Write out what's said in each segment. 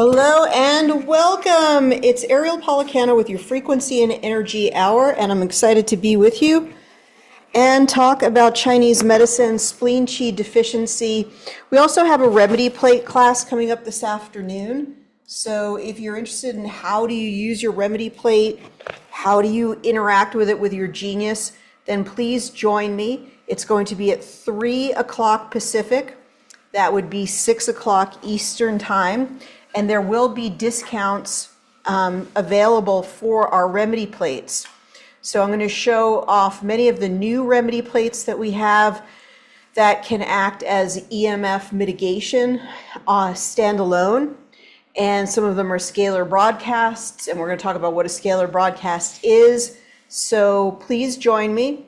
Hello and welcome. It's Ariel Policano with your Frequency and Energy Hour, and I'm excited to be with you and talk about Chinese medicine, spleen qi deficiency. We also have a remedy plate class coming up this afternoon. So if you're interested in how do you use your remedy plate, how do you interact with it with your genius, then please join me. It's going to be at 3 o'clock Pacific. That would be 6 o'clock Eastern time. And there will be discounts available for our remedy plates. So I'm going to show off many of the new remedy plates that we have that can act as EMF mitigation standalone. And some of them are scalar broadcasts, and we're going to talk about what a scalar broadcast is. So please join me,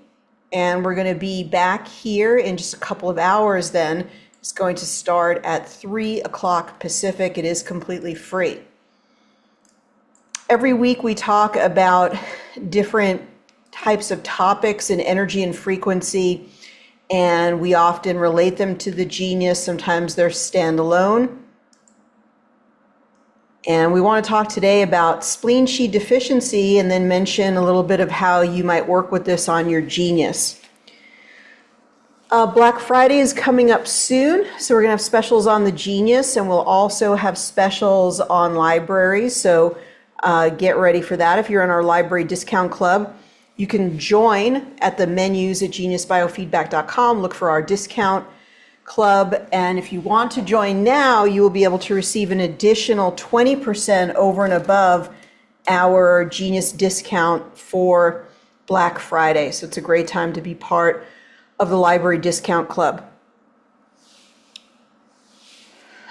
and we're going to be back here in just a couple of hours then. It's going to start at 3 o'clock Pacific. It is completely free. Every week we talk about different types of topics in energy and frequency, and we often relate them to the genius. Sometimes they're standalone. And we want to talk today about spleen qi deficiency and then mention a little bit of how you might work with this on your genius. Black Friday is coming up soon, so we're going to have specials on the genius, and we'll also have specials on libraries, so get ready for that. If you're in our library discount club, you can join at the menus at geniusbiofeedback.com, look for our discount club, and if you want to join now, you will be able to receive an additional 20% over and above our genius discount for Black Friday, so it's a great time to be part of the library discount club.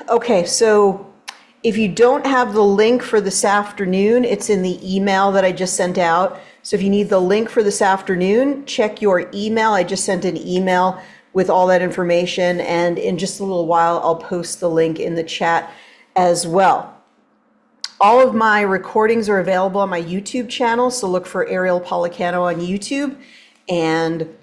Okay, so if you don't have the link for this afternoon, it's in the email that I just sent out. So if you need the link for this afternoon, check your email. I just sent an email with all that information, and in just a little while, I'll post the link in the chat as well. All of my recordings are available on my YouTube channel, so look for Ariel Policano on YouTube, and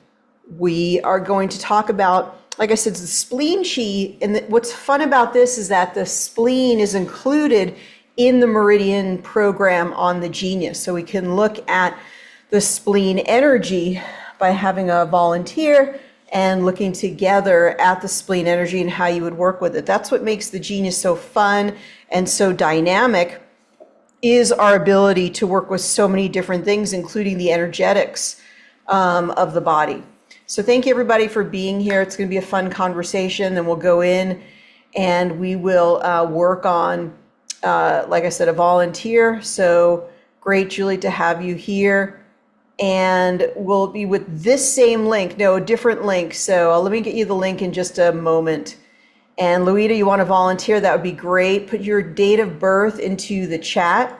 we are going to talk about, like I said, the spleen qi, and what's fun about this is that the spleen is included in the Meridian program on the Genius. So we can look at the spleen energy by having a volunteer and looking together at the spleen energy and how you would work with it. That's what makes the Genius so fun and so dynamic, is our ability to work with so many different things, including the energetics of the body. So thank you everybody for being here. It's going to be a fun conversation, and we'll go in and we will work on, like I said, a volunteer. So great, Julie, to have you here. And we'll be with this same link, no, a different link. So let me get you the link in just a moment. And Louita, you want to volunteer? That would be great. Put your date of birth into the chat.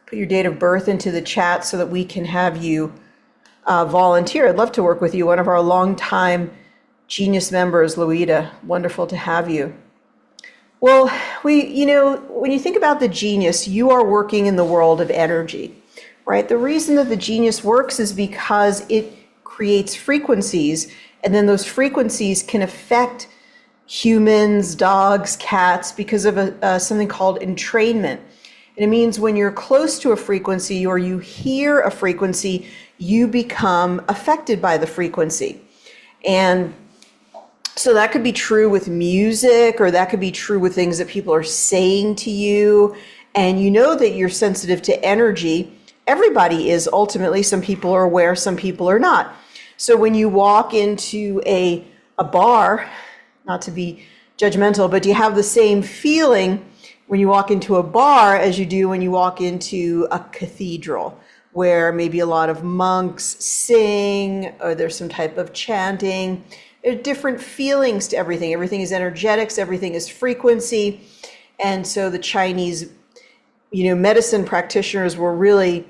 Put your date of birth into the chat so that we can have you volunteer. I'd love to work with you. One of our longtime Genius members, Louita. Wonderful to have you. Well, when you think about the Genius, you are working in the world of energy, right? The reason that the Genius works is because it creates frequencies, and then those frequencies can affect humans, dogs, cats, because of something called entrainment. And it means when you're close to a frequency or you hear a frequency, you become affected by the frequency. And so that could be true with music, or that could be true with things that people are saying to you. And you know that you're sensitive to energy. Everybody is ultimately. Some people are aware, some people are not. So when you walk into a bar, not to be judgmental, but do you have the same feeling when you walk into a bar as you do when you walk into a cathedral, where maybe a lot of monks sing, or there's some type of chanting? There are different feelings to everything. Everything is energetics, everything is frequency. And so the Chinese, medicine practitioners were really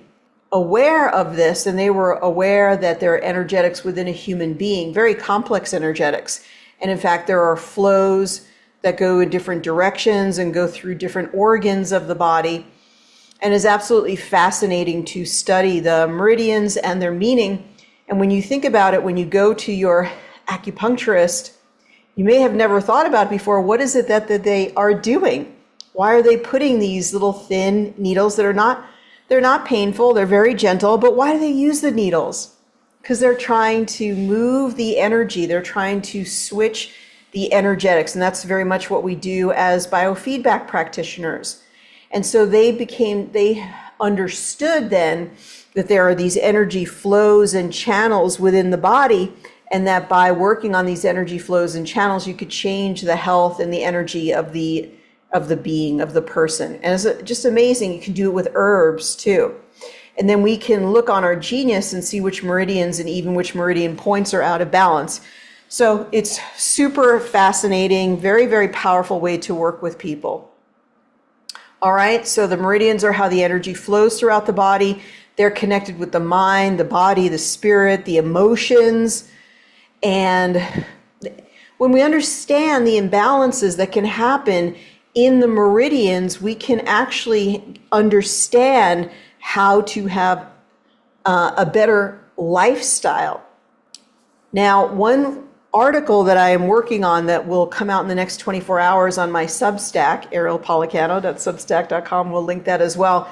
aware of this, and they were aware that there are energetics within a human being, very complex energetics. And in fact, there are flows that go in different directions and go through different organs of the body. And it's absolutely fascinating to study the meridians and their meaning. And when you think about it, when you go to your acupuncturist, you may have never thought about before, what is it that they are doing? Why are they putting these little thin needles that they're not painful, they're very gentle, but why do they use the needles? Because they're trying to move the energy, they're trying to switch the energetics, and that's very much what we do as biofeedback practitioners. And so they understood then that there are these energy flows and channels within the body, and that by working on these energy flows and channels, you could change the health and the energy of the being, of the person. And it's just amazing. You can do it with herbs too. And then we can look on our genius and see which meridians and even which meridian points are out of balance. So it's super fascinating, very, very powerful way to work with people. All right, so the meridians are how the energy flows throughout the body. They're connected with the mind, the body, the spirit, the emotions. And when we understand the imbalances that can happen in the meridians, we can actually understand how to have a better lifestyle. Now, one article that I am working on that will come out in the next 24 hours on my Substack, arielpolicano.substack.com, we'll link that as well,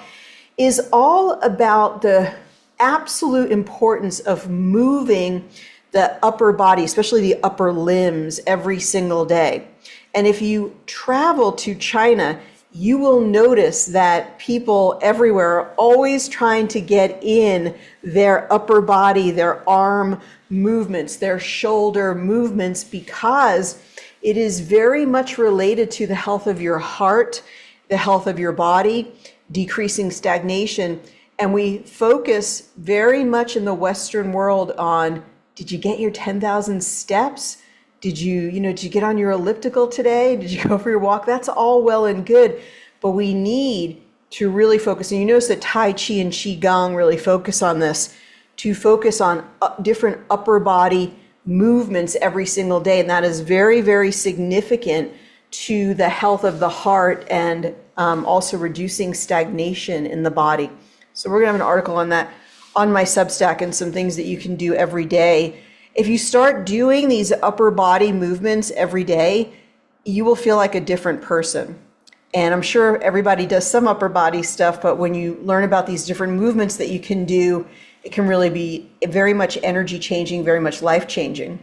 is all about the absolute importance of moving the upper body, especially the upper limbs, every single day. And if you travel to China, you will notice that people everywhere are always trying to get in their upper body, their arm movements, their shoulder movements, because it is very much related to the health of your heart, the health of your body, decreasing stagnation. And we focus very much in the Western world on, did you get your 10,000 steps? Did you get on your elliptical today? Did you go for your walk? That's all well and good, but we need to really focus. And you notice that Tai Chi and Qigong really focus on this, to focus on different upper body movements every single day. And that is very, very significant to the health of the heart and also reducing stagnation in the body. So we're gonna have an article on that on my Substack and some things that you can do every day. If you start doing these upper body movements every day, you will feel like a different person. And I'm sure everybody does some upper body stuff, but when you learn about these different movements that you can do, it can really be very much energy changing, very much life changing.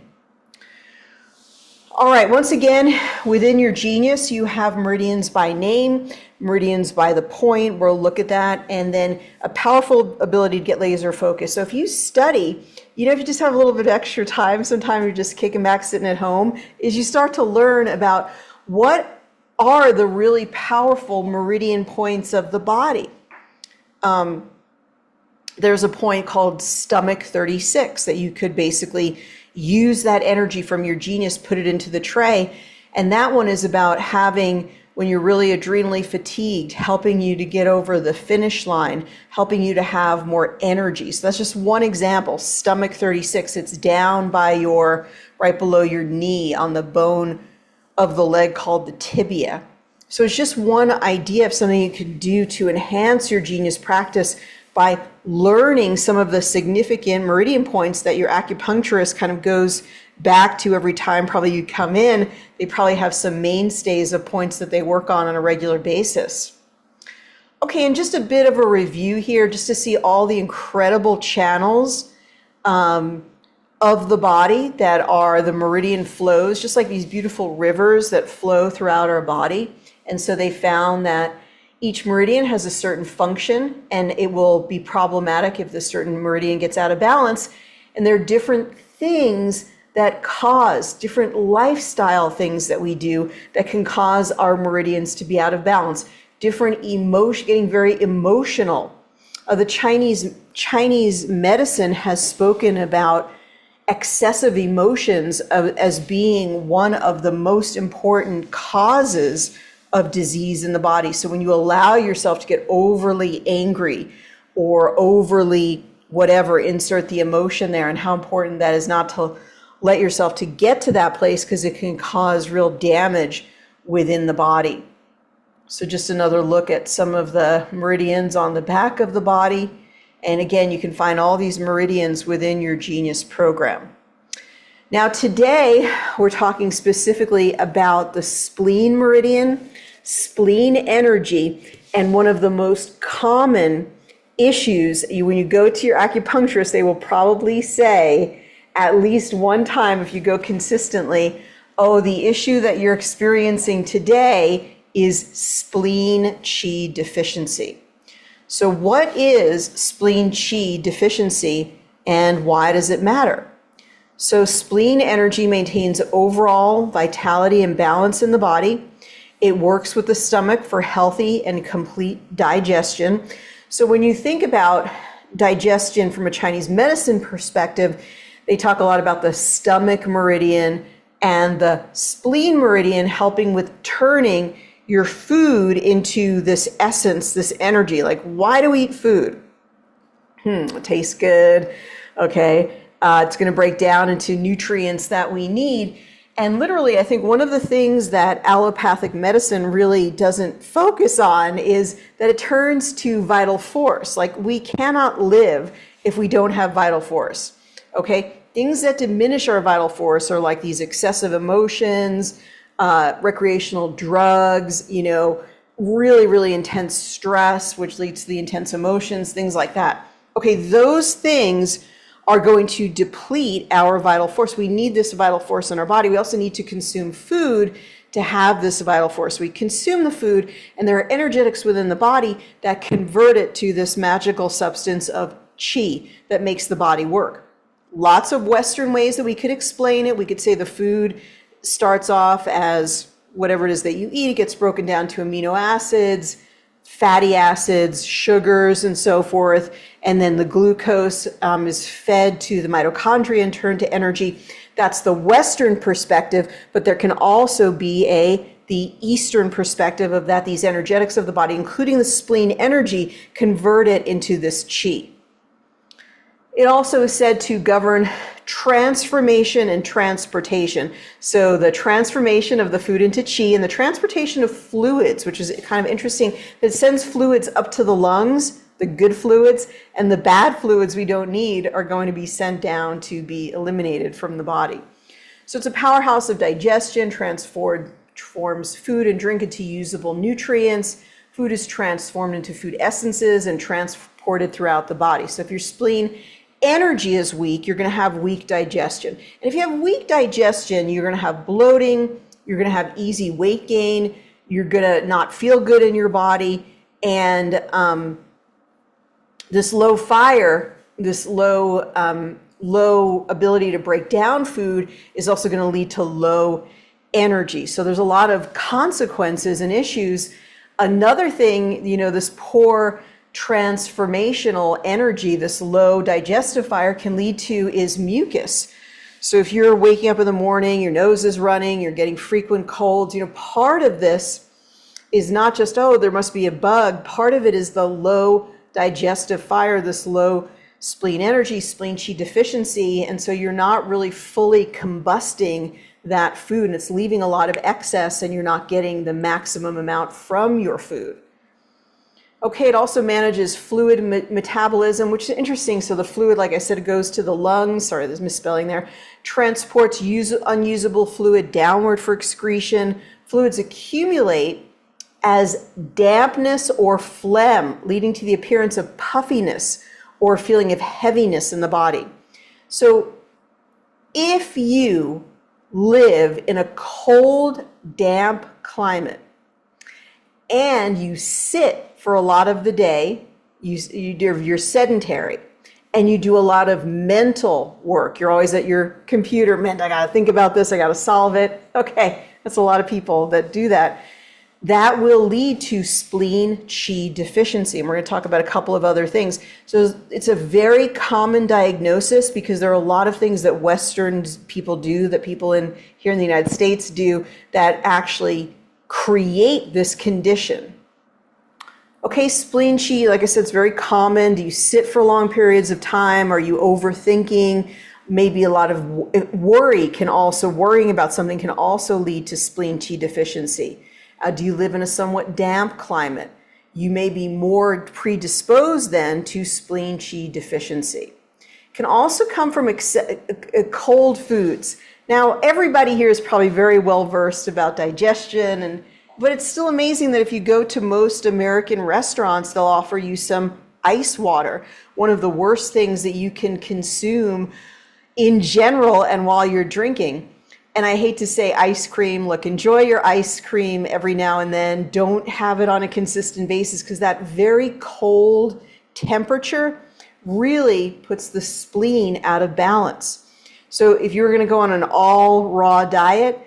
All right, once again, within your genius, you have meridians by name, meridians by the point. We'll look at that. And then a powerful ability to get laser focus. So if you study, if you just have a little bit of extra time, sometimes you're just kicking back, sitting at home, is you start to learn about what are the really powerful meridian points of the body. There's a point called stomach 36 that you could basically use that energy from your genius, put it into the tray. And that one is about having, when you're really adrenally fatigued, helping you to get over the finish line, helping you to have more energy. So that's just one example, stomach 36. It's down by right below your knee on the bone of the leg called the tibia. So it's just one idea of something you can do to enhance your genius practice by learning some of the significant meridian points that your acupuncturist kind of goes back to every time probably you come in. They probably have some mainstays of points that they work on a regular basis. Okay, and just a bit of a review here, just to see all the incredible channels of the body that are the meridian flows, just like these beautiful rivers that flow throughout our body. And so they found that each meridian has a certain function, and it will be problematic if the certain meridian gets out of balance. And there are different things that cause, different lifestyle things that we do that can cause our meridians to be out of balance. Different emotion, getting very emotional. The Chinese medicine has spoken about excessive emotions as being one of the most important causes of disease in the body. So when you allow yourself to get overly angry or overly whatever, insert the emotion there, and how important that is not to let yourself to get to that place, because it can cause real damage within the body. So just another look at some of the meridians on the back of the body. And again, you can find all these meridians within your Genius program. Now today, we're talking specifically about the spleen meridian. spleen energy. And one of the most common issues, when you go to your acupuncturist, they will probably say at least one time, if you go consistently, oh, the issue that you're experiencing today is spleen qi deficiency. So what is spleen qi deficiency and why does it matter? So spleen energy maintains overall vitality and balance in the body. It works with the stomach for healthy and complete digestion. So when you think about digestion from a Chinese medicine perspective, they talk a lot about the stomach meridian and the spleen meridian helping with turning your food into this essence, this energy. Like, why do we eat food? It tastes good. Okay. It's going to break down into nutrients that we need. And literally, I think one of the things that allopathic medicine really doesn't focus on is that it turns to vital force. Like, we cannot live if we don't have vital force. Okay? Things that diminish our vital force are like these excessive emotions, recreational drugs, really, really intense stress, which leads to the intense emotions, things like that. Okay, those things are going to deplete our vital force. We need this vital force in our body. We also need to consume food to have this vital force. We consume the food, and there are energetics within the body that convert it to this magical substance of qi that makes the body work. Lots of Western ways that we could explain it. We could say the food starts off as whatever it is that you eat. It gets broken down to amino acids, fatty acids, sugars, and so forth. And then the glucose is fed to the mitochondria and turned to energy. That's the Western perspective, but there can also be the Eastern perspective of that these energetics of the body, including the spleen energy, convert it into this qi. It also is said to govern transformation and transportation. So the transformation of the food into qi and the transportation of fluids, which is kind of interesting. It sends fluids up to the lungs, the good fluids, and the bad fluids we don't need are going to be sent down to be eliminated from the body. So it's a powerhouse of digestion, transforms food and drink into usable nutrients. Food is transformed into food essences and transported throughout the body. So if your spleen energy is weak, you're going to have weak digestion. And if you have weak digestion, you're going to have bloating, you're going to have easy weight gain, you're going to not feel good in your body, and this low fire, this low ability to break down food is also going to lead to low energy. So there's a lot of consequences and issues. Another thing, this poor transformational energy, this low digestive fire can lead to is mucus. So if you're waking up in the morning, your nose is running, you're getting frequent colds, part of this is not just, oh, there must be a bug. Part of it is the low digestive fire, this low spleen energy, spleen qi deficiency. And so you're not really fully combusting that food, and it's leaving a lot of excess, and you're not getting the maximum amount from your food. Okay, it also manages fluid metabolism, which is interesting. So the fluid, like I said, it goes to the lungs. Sorry, there's misspelling there. Transports unusable fluid downward for excretion. Fluids accumulate as dampness or phlegm, leading to the appearance of puffiness or feeling of heaviness in the body. So if you live in a cold, damp climate and you sit for a lot of the day, you're sedentary, and you do a lot of mental work. You're always at your computer, man, I gotta think about this, I gotta solve it. Okay, that's a lot of people that do that. That will lead to spleen qi deficiency, and we're gonna talk about a couple of other things. So it's a very common diagnosis because there are a lot of things that Western people do, that people here in the United States do, that actually create this condition. Okay, spleen qi, like I said, it's very common. Do you sit for long periods of time? Are you overthinking? Maybe a lot of worrying about something can also lead to spleen qi deficiency. Do you live in a somewhat damp climate? You may be more predisposed then to spleen qi deficiency. It can also come from cold foods. Now, everybody here is probably very well versed about digestion But it's still amazing that if you go to most American restaurants, they'll offer you some ice water, one of the worst things that you can consume in general and while you're drinking. And I hate to say ice cream, look, enjoy your ice cream every now and then. Don't have it on a consistent basis because that very cold temperature really puts the spleen out of balance. So if you're going to go on an all raw diet,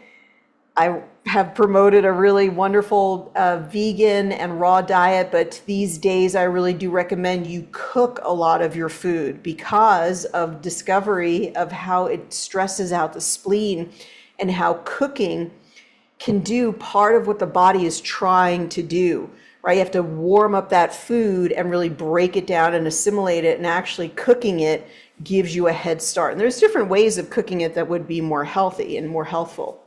I have promoted a really wonderful vegan and raw diet, but these days I really do recommend you cook a lot of your food because of discovery of how it stresses out the spleen and how cooking can do part of what the body is trying to do, right? You have to warm up that food and really break it down and assimilate it, and actually cooking it gives you a head start. And there's different ways of cooking it that would be more healthy and more healthful.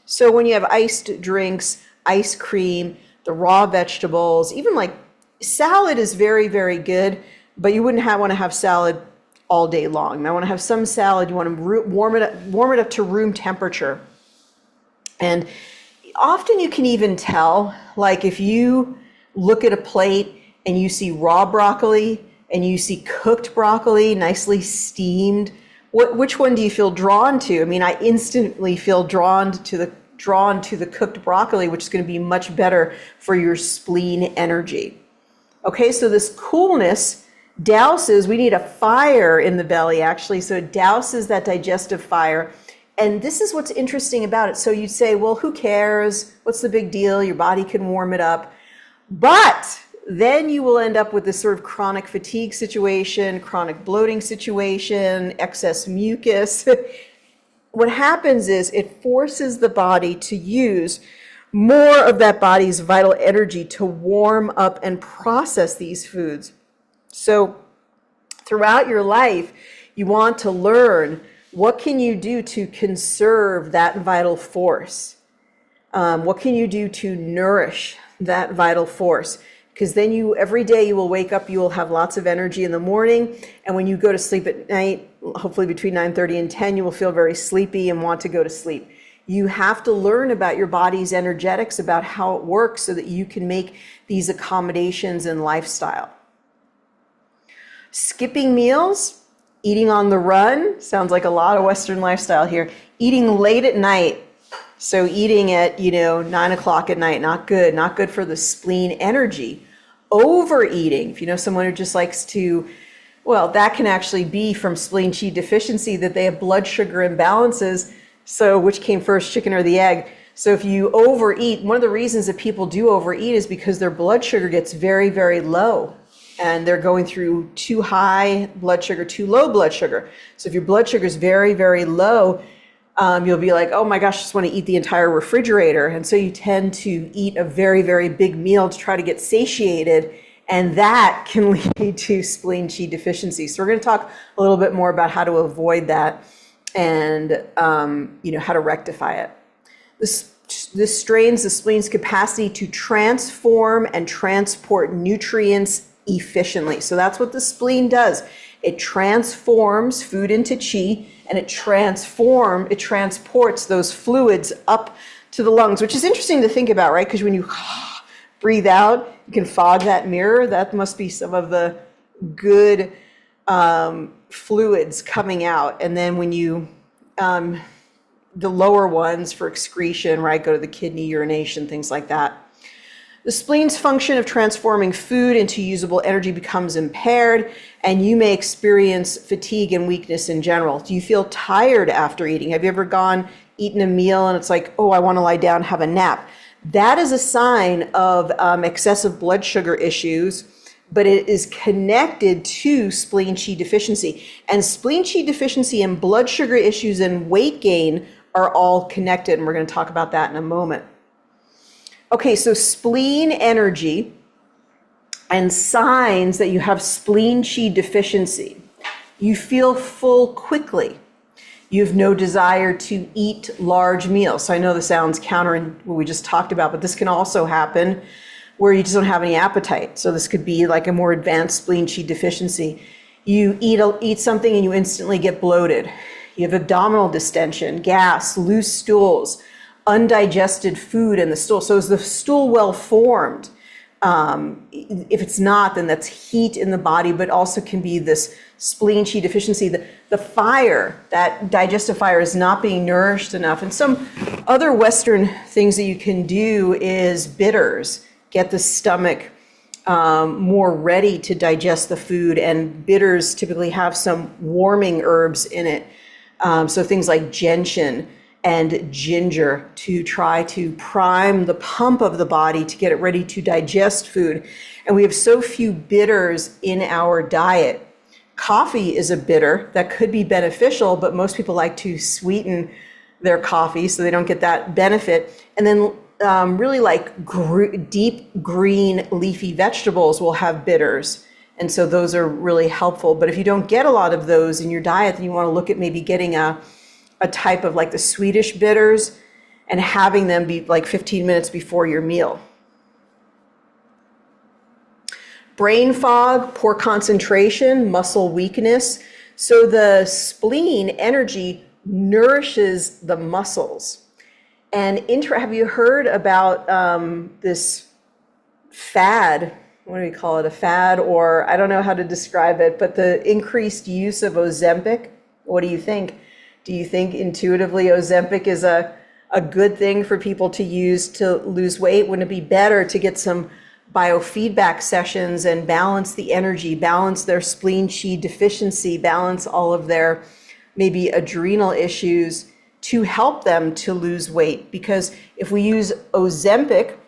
So when you have iced drinks, ice cream, the raw vegetables, even like salad is very, very good, but you wouldn't want to have salad all day long. You might want to have some salad. You want to warm it up to room temperature. And often you can even tell, like if you look at a plate and you see raw broccoli and you see cooked broccoli, nicely steamed, which one do you feel drawn to? I mean, I instantly feel drawn to the cooked broccoli, which is going to be much better for your spleen energy. Okay, so this coolness douses, we need a fire in the belly actually, so it douses that digestive fire. And this is what's interesting about it. So you'd say, well, who cares? What's the big deal? Your body can warm it up. But then you will end up with this sort of chronic fatigue situation, chronic bloating situation, excess mucus. What happens is it forces the body to use more of that body's vital energy to warm up and process these foods. So throughout your life, you want to learn what can you do to conserve that vital force? What can you do to nourish that vital force? Because then every day you will wake up, you will have lots of energy in the morning. And when you go to sleep at night, hopefully between 9:30 and 10, you will feel very sleepy and want to go to sleep. You have to learn about your body's energetics, about how it works so that you can make these accommodations in lifestyle. Skipping meals, eating on the run, sounds like a lot of Western lifestyle here. Eating late at night. So eating at, 9 o'clock at night, not good for the spleen energy. Overeating, if you know someone who just likes to, well, that can actually be from spleen qi deficiency, that they have blood sugar imbalances. So which came first, chicken or the egg? So if you overeat, one of the reasons that people do overeat is because their blood sugar gets very, very low. And they're going through too high blood sugar, too low blood sugar. So if your blood sugar is very, very low, you'll be like, oh my gosh, I just want to eat the entire refrigerator. And so you tend to eat a very, very big meal to try to get satiated. And that can lead to spleen qi deficiency. So we're going to talk a little bit more about how to avoid that and how to rectify it. This strains the spleen's capacity to transform and transport nutrients efficiently. So that's what the spleen does. It transforms food into qi, and it transports those fluids up to the lungs, which is interesting to think about, right? Because when you breathe out, you can fog that mirror. That must be some of the good fluids coming out. And then when you, the lower ones for excretion, right, go to the kidney, urination, things like that. The spleen's function of transforming food into usable energy becomes impaired, and you may experience fatigue and weakness in general. Do you feel tired after eating? Have you ever eaten a meal and it's like, oh, I want to lie down, have a nap? That is a sign of excessive blood sugar issues, but it is connected to spleen qi deficiency. And spleen qi deficiency and blood sugar issues and weight gain are all connected, and we're going to talk about that in a moment. Okay, so spleen energy and signs that you have spleen qi deficiency. You feel full quickly. You have no desire to eat large meals. So I know this sounds counter in what we just talked about, but this can also happen where you just don't have any appetite. So this could be like a more advanced spleen qi deficiency. You eat something and you instantly get bloated. You have abdominal distension, gas, loose stools, undigested food in the stool. So is the stool well formed? If it's not, then that's heat in the body, but also can be this spleen Qi deficiency. The fire, that digestive fire, is not being nourished enough. And some other Western things that you can do is bitters. Get the stomach more ready to digest the food, and bitters typically have some warming herbs in it. So things like gentian and ginger to try to prime the pump of the body to get it ready to digest food. And we have so few bitters in our diet. Coffee is a bitter that could be beneficial, but most people like to sweeten their coffee so they don't get that benefit. And then really like deep green leafy vegetables will have bitters. And so those are really helpful. But if you don't get a lot of those in your diet, then you want to look at maybe getting a type of like the Swedish bitters and having them be like 15 minutes before your meal. Brain fog, poor concentration, muscle weakness. So the spleen energy nourishes the muscles. And have you heard about this fad? What do we call it? A fad, or I don't know how to describe it, but the increased use of Ozempic. What do you think? Do you think intuitively Ozempic is a good thing for people to use to lose weight? Wouldn't it be better to get some biofeedback sessions and balance the energy, balance their spleen Qi deficiency, balance all of their maybe adrenal issues to help them to lose weight? Because if we use Ozempic,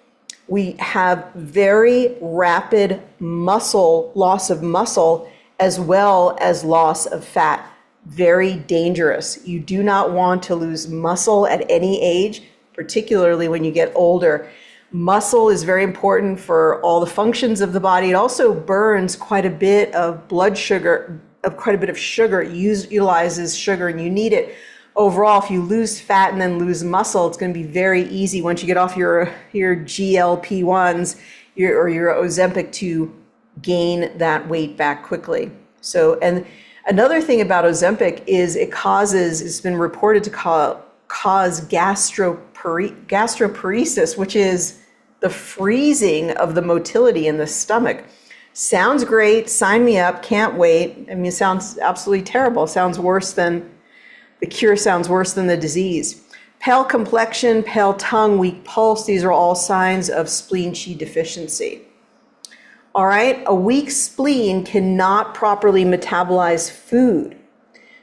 we have very rapid loss of muscle, as well as loss of fat. Very dangerous. You do not want to lose muscle at any age, particularly when you get older. Muscle is very important for all the functions of the body. It also burns quite a bit of blood sugar, quite a bit of sugar. It utilizes sugar, and you need it. Overall, if you lose fat and then lose muscle, it's going to be very easy once you get off your GLP-1s or your Ozempic to gain that weight back quickly. So, and another thing about Ozempic is it's been reported to cause gastroparesis, which is the freezing of the motility in the stomach. Sounds great. Sign me up. Can't wait. I mean, it sounds absolutely terrible. The cure sounds worse than the disease. Pale complexion, pale tongue, weak pulse. These are all signs of spleen Qi deficiency. All right, a weak spleen cannot properly metabolize food.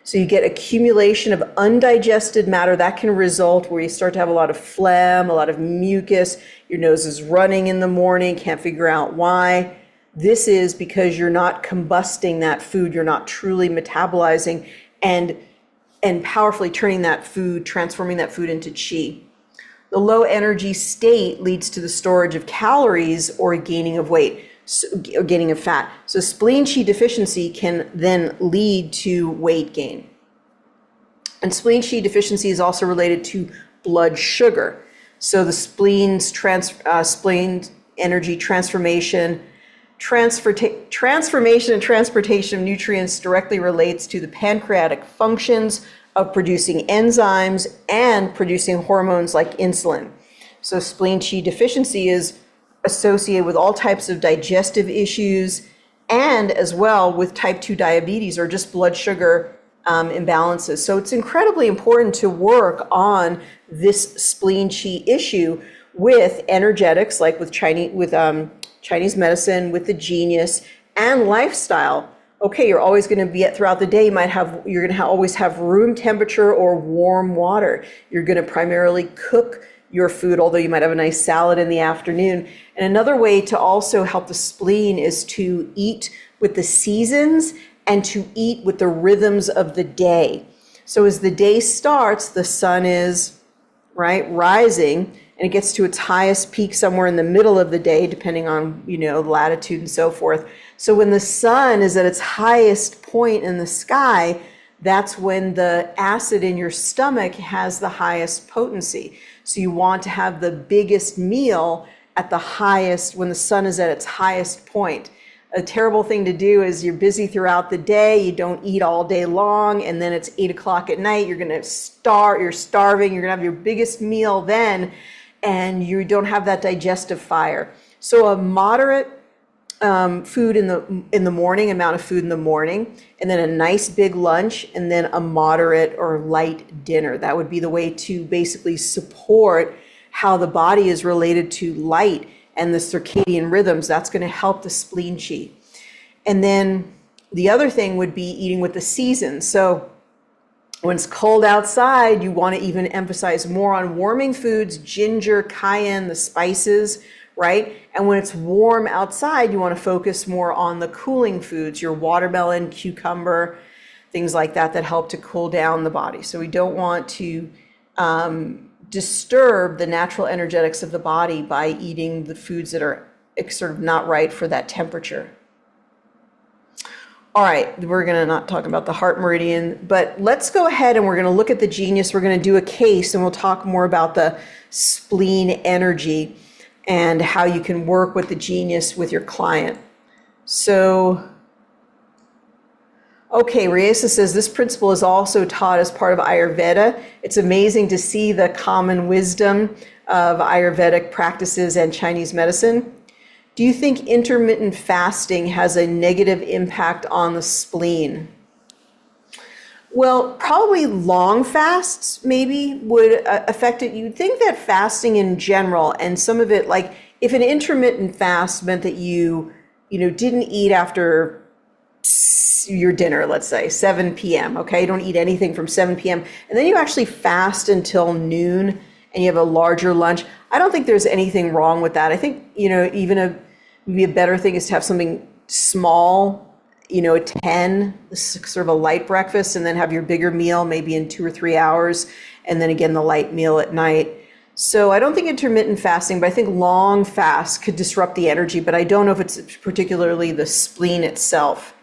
So you get accumulation of undigested matter that can result where you start to have a lot of phlegm, a lot of mucus, your nose is running in the morning, can't figure out why. This is because you're not combusting that food, you're not truly metabolizing and powerfully transforming that food into Qi. The low energy state leads to the storage of calories or gaining of weight. Or gaining of fat. So spleen Qi deficiency can then lead to weight gain. And spleen Qi deficiency is also related to blood sugar. So the spleen's spleen energy transformation and transportation of nutrients directly relates to the pancreatic functions of producing enzymes and producing hormones like insulin. So spleen Qi deficiency is associated with all types of digestive issues and as well with type 2 diabetes or just blood sugar imbalances. So it's incredibly important to work on this spleen Qi issue with energetics, like with Chinese medicine, with the Genius, and lifestyle. Okay, you're always going to be throughout the day. You're going to always have room temperature or warm water. You're going to primarily cook your food, although you might have a nice salad in the afternoon. And another way to also help the spleen is to eat with the seasons and to eat with the rhythms of the day. So as the day starts, the sun is rising, and it gets to its highest peak somewhere in the middle of the day, depending on latitude and so forth. So when the sun is at its highest point in the sky, that's when the acid in your stomach has the highest potency. So you want to have the biggest meal at the highest, when the sun is at its highest point. a terrible thing to do is you're busy throughout the day, you don't eat all day long, and then it's 8 o'clock at night, you're starving, you're gonna have your biggest meal then, and you don't have that digestive fire. So a moderate food in the morning, amount of food in the morning, and then a nice big lunch, and then a moderate or light dinner. That would be the way to basically support how the body is related to light and the circadian rhythms. That's going to help the spleen qi. And then the other thing would be eating with the seasons. So when it's cold outside, you want to even emphasize more on warming foods, ginger, cayenne, the spices, right? And when it's warm outside, you want to focus more on the cooling foods, your watermelon, cucumber, things like that, that help to cool down the body. So we don't want to disturb the natural energetics of the body by eating the foods that are sort of not right for that temperature. All right, we're going to not talk about the heart meridian, but let's go ahead and we're going to look at the genius. We're going to do a case and we'll talk more about the spleen energy and how you can work with the genius with your client. So, okay, Riesa says this principle is also taught as part of Ayurveda. It's amazing to see the common wisdom of Ayurvedic practices and Chinese medicine. Do you think intermittent fasting has a negative impact on the spleen? Well, probably long fasts maybe would affect it. You'd think that fasting in general, and some of it, like if an intermittent fast meant that you didn't eat after your dinner, let's say 7 p.m., okay? You don't eat anything from 7 p.m. And then you actually fast until noon and you have a larger lunch. I don't think there's anything wrong with that. I think, even maybe a better thing is to have something small, at 10, sort of a light breakfast, and then have your bigger meal maybe in 2 or 3 hours, and then again the light meal at night. So I don't think intermittent fasting, but I think long fast could disrupt the energy, but I don't know if it's particularly the spleen itself.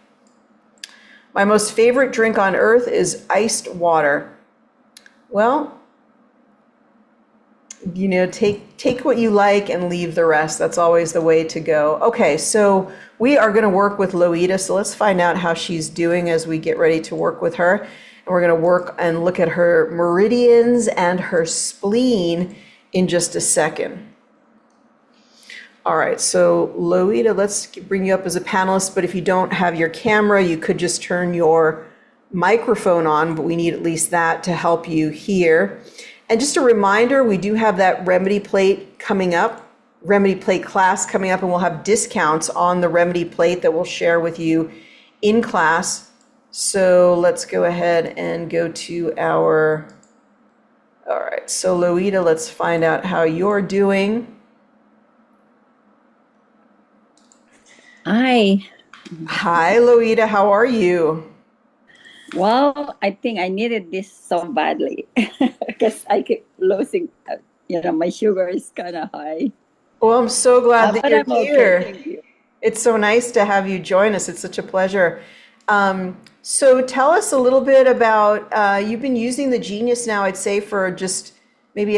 My most favorite drink on earth is iced water. Well, take what you like and leave the rest. That's always the way to go. Okay, so we are going to work with Loida. So let's find out how she's doing as we get ready to work with her. And we're going to work and look at her meridians and her spleen in just a second. All right, so Loida, let's bring you up as a panelist. But if you don't have your camera, you could just turn your microphone on, but we need at least that to help you hear. And just a reminder, we do have that remedy plate coming up, remedy plate class coming up, and we'll have discounts on the remedy plate that we'll share with you in class. So let's go ahead and go to all right, so Loida, let's find out how you're doing. Hi. Hi, Loida, how are you? Well, I think I needed this so badly because I keep losing, my sugar is kind of high. Well, I'm so glad that But you're I'm okay, here. thank you. It's so nice to have you join us. It's such a pleasure. So tell us a little bit about, you've been using the Genius now, I'd say, for just maybe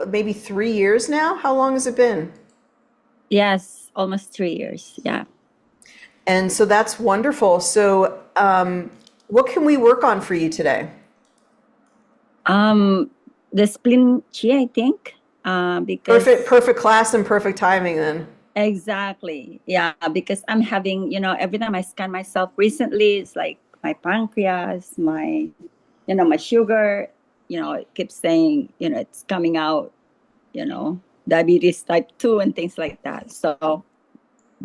maybe 3 years now. How long has it been? Yes, almost 3 years. Yeah. And so that's wonderful. So what can we work on for you today? The spleen chi, I think, because Perfect class and perfect timing then. exactly. Yeah, because I'm having, every time I scan myself recently, it's like my pancreas, my sugar, it keeps saying, it's coming out, diabetes type 2 and things like that. So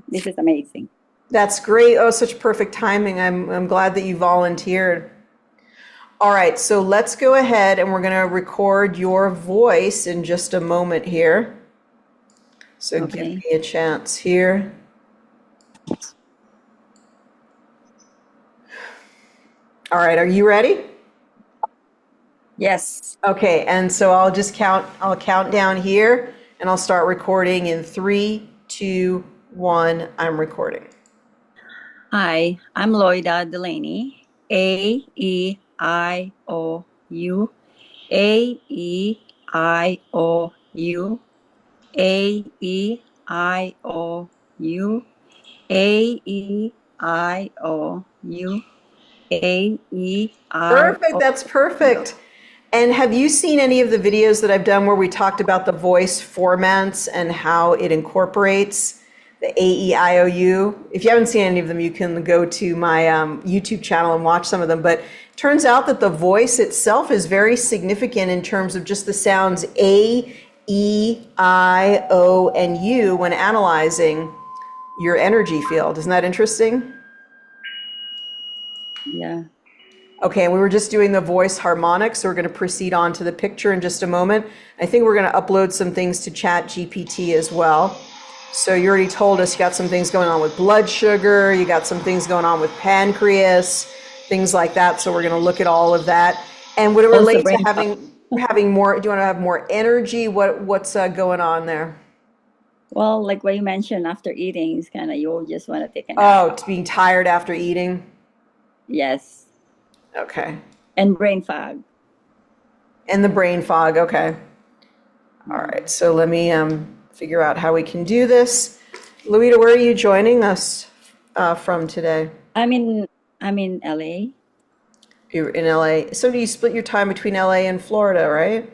this is amazing. That's great. Oh, such perfect timing. I'm glad that you volunteered. All right, so let's go ahead and we're going to record your voice in just a moment here. So Okay. give me a chance here. All right, are you ready? Yes. Okay, and so I'll count down here and I'll start recording in 3, 2, 1. I'm recording. Hi, I'm Loida Delaney. A-E-I-O-U. A-E-I-O-U. A-E-I-O-U. AEIOUAERO. Perfect, that's perfect. And have you seen any of the videos that I've done where we talked about the voice formats and how it incorporates the AEIOU? If you haven't seen any of them, you can go to my YouTube channel and watch some of them. But it turns out that the voice itself is very significant in terms of just the sounds A, E, I, O, and U when analyzing your energy field. Isn't that interesting? Yeah. Okay, and we were just doing the voice harmonics, so we're going to proceed on to the picture in just a moment. I think we're going to upload some things to ChatGPT as well. So you already told us you got some things going on with blood sugar, you got some things going on with pancreas, things like that. So we're going to look at all of that. And would it Also relate to brain having more? Do you want to have more energy? What's going on there? Well, like what you mentioned, after eating, it's kind of you'll just want to take a nap. Oh, it's being tired after eating. Yes. Okay. And brain fog. And the brain fog. Okay. All right. So let me figure out how we can do this. Louita, where are you joining us from today? I'm in LA. You're in LA. So do you split your time between LA and Florida, right?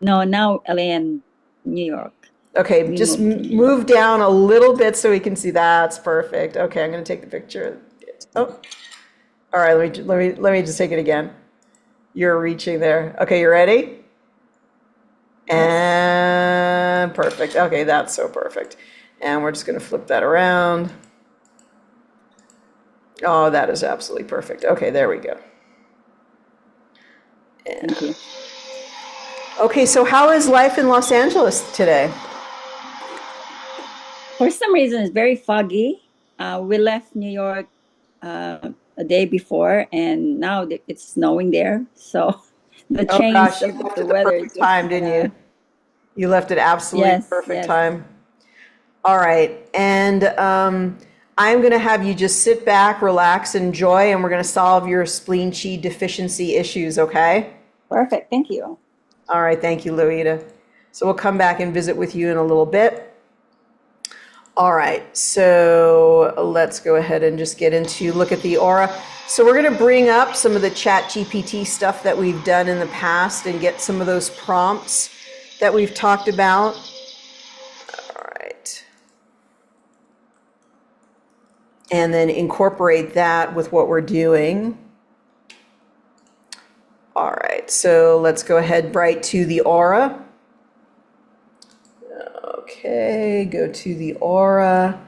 No, now LA and New York. Okay, We just moved to New York. move down a little bit so we can see. That's perfect. Okay, I'm going to take the picture. Oh, all right. Let me just take it again. You're reaching there. Okay, you ready? And perfect. Okay, that's so perfect. And we're just going to flip that around. Oh, that is absolutely perfect. Okay, there we go. And, Thank you. okay, so how is life in Los Angeles today? For some reason, it's very foggy. We left New York a day before, and now it's snowing there. So the Oh change gosh, you of left the at the weather is perfect just time, didn't you? You left at absolutely yes, perfect yes. time. All right, and I'm going to have you just sit back, relax, enjoy, and we're going to solve your spleen chi deficiency issues, okay? Perfect. Thank you. All right, thank you, Louita. So we'll come back and visit with you in a little bit. All right, so let's go ahead and just get into look at the aura. So we're going to bring up some of the ChatGPT stuff that we've done in the past and get some of those prompts that we've talked about. All right. And then incorporate that with what we're doing. All right, so let's go ahead right to the aura. Okay, go to the aura.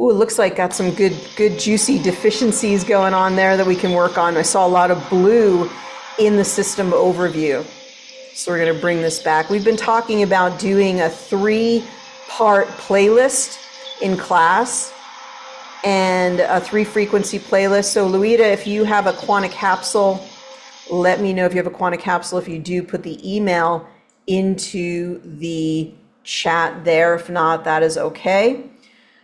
Ooh, it looks like got some good juicy deficiencies going on there that we can work on. I saw a lot of blue in the system overview. So we're going to bring this back. We've been talking about doing a 3-part playlist in class and a 3-frequency playlist. So Louita, if you have a quantum capsule, let me know if you have a quantum capsule. If you do, put the email into the chat there. If not, that is okay.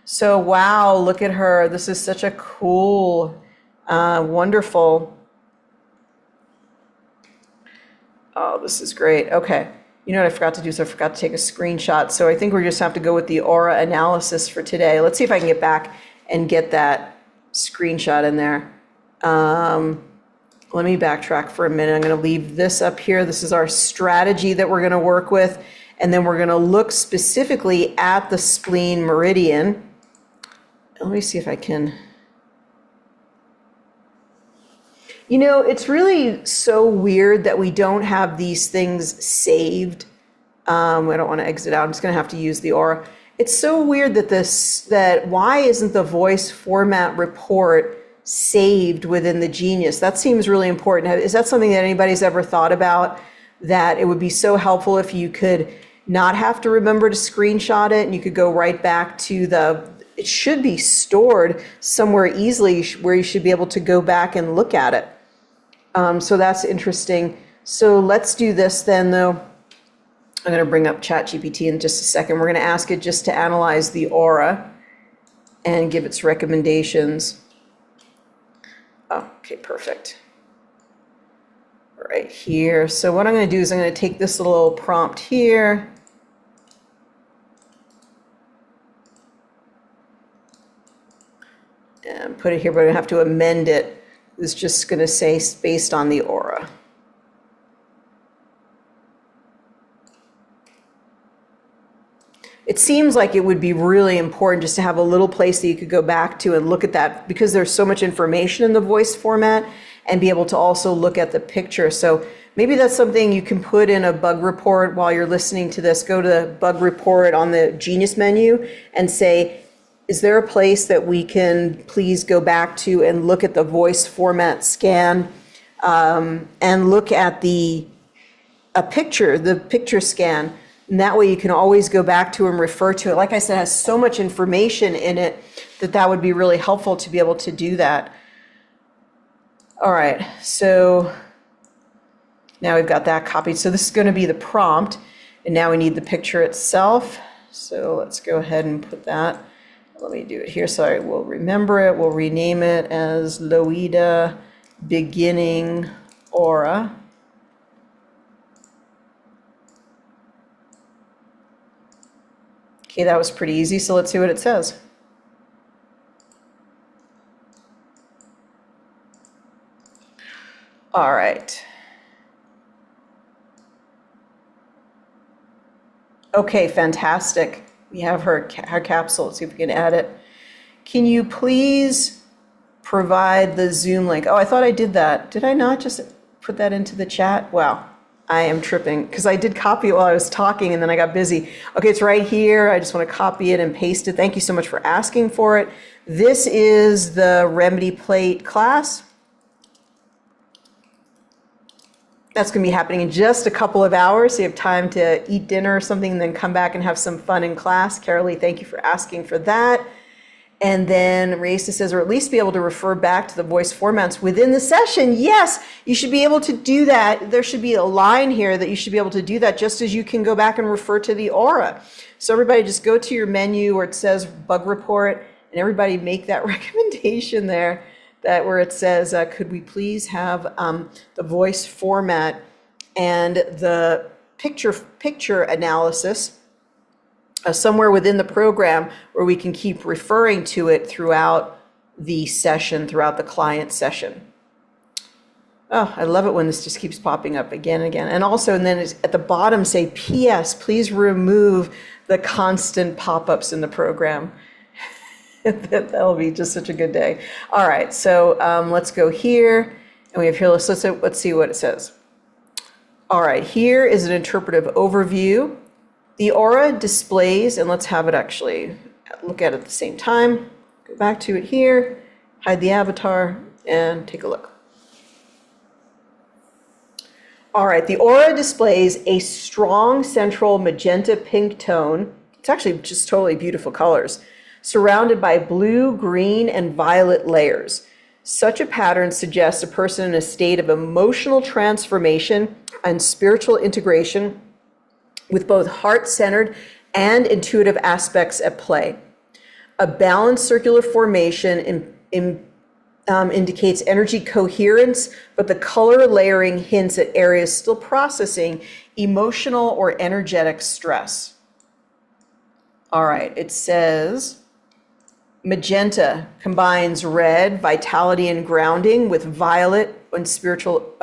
So wow, look at her. This is such a cool, wonderful. Oh, this is great. Okay. You know what I forgot to do is I forgot to take a screenshot. So I think we just have to go with the aura analysis for today. Let's see if I can get back and get that screenshot in there. Let me backtrack for a minute. I'm going to leave this up here. This is our strategy that we're going to work with. And then we're going to look specifically at the spleen meridian. Let me see if I can. You know, it's really so weird that we don't have these things saved. I don't want to exit out. I'm just going to have to use the aura. It's so weird that why isn't the voice format report saved within the Genius? That seems really important. Is that something that anybody's ever thought about? That it would be so helpful if you could not have to remember to screenshot it and you could go right back to it should be stored somewhere easily where you should be able to go back and look at it. So that's interesting. So let's do this then though. I'm going to bring up ChatGPT in just a second. We're going to ask it just to analyze the aura and give its recommendations. Oh, okay, perfect. Right here. So what I'm going to do is I'm going to take this little prompt here. and put it here, but I'm going to have to amend it. It's just going to say based on the aura. It seems like it would be really important just to have a little place that you could go back to and look at that, because there's so much information in the voice format, and be able to also look at the picture. So maybe that's something you can put in a bug report while you're listening to this. Go to bug report on the Genius menu and say, is there a place that we can please go back to and look at the voice format scan, and look at the picture scan. And that way you can always go back to and refer to it. Like I said, it has so much information in it that would be really helpful to be able to do that. All right, so now we've got that copied. So this is going to be the prompt, and now we need the picture itself. So let's go ahead and put that. Let me do it here so I will remember it. We'll rename it as Loida Beginning Aura. Okay, that was pretty easy, so let's see what it says. All right. Okay, fantastic. We have her capsule. Let's see if we can add it. Can you please provide the Zoom link? Oh, I thought I did that. Did I not just put that into the chat? Wow, I am tripping because I did copy it while I was talking and then I got busy. Okay, it's right here. I just want to copy it and paste it. Thank you so much for asking for it. This is the Remedy Plate class. That's going to be happening in just a couple of hours, so you have time to eat dinner or something and then come back and have some fun in class. Carolee, thank you for asking for that. And then Raisa says, or at least be able to refer back to the voice formats within the session. Yes, you should be able to do that. There should be a line here that you should be able to do that, just as you can go back and refer to the aura. So everybody just go to your menu where it says bug report, and everybody make that recommendation there. That where it says, could we please have the voice format and the picture analysis somewhere within the program where we can keep referring to it throughout the session, throughout the client session. Oh, I love it when this just keeps popping up again and again. And also, and then at the bottom say, P.S., please remove the constant pop-ups in the program. That'll be just such a good day. All right, so let's go here, and we have here, let's see what it says. All right, here is an interpretive overview. The aura displays, and let's have it actually look at it at the same time. Go back to it here, hide the avatar, and take a look. All right, the aura displays a strong central magenta pink tone. It's actually just totally beautiful colors, surrounded by blue, green, and violet layers. Such a pattern suggests a person in a state of emotional transformation and spiritual integration with both heart-centered and intuitive aspects at play. A balanced circular formation indicates energy coherence, but the color layering hints at areas still processing emotional or energetic stress. All right, it says, magenta combines red, vitality and grounding, with violet and spiritual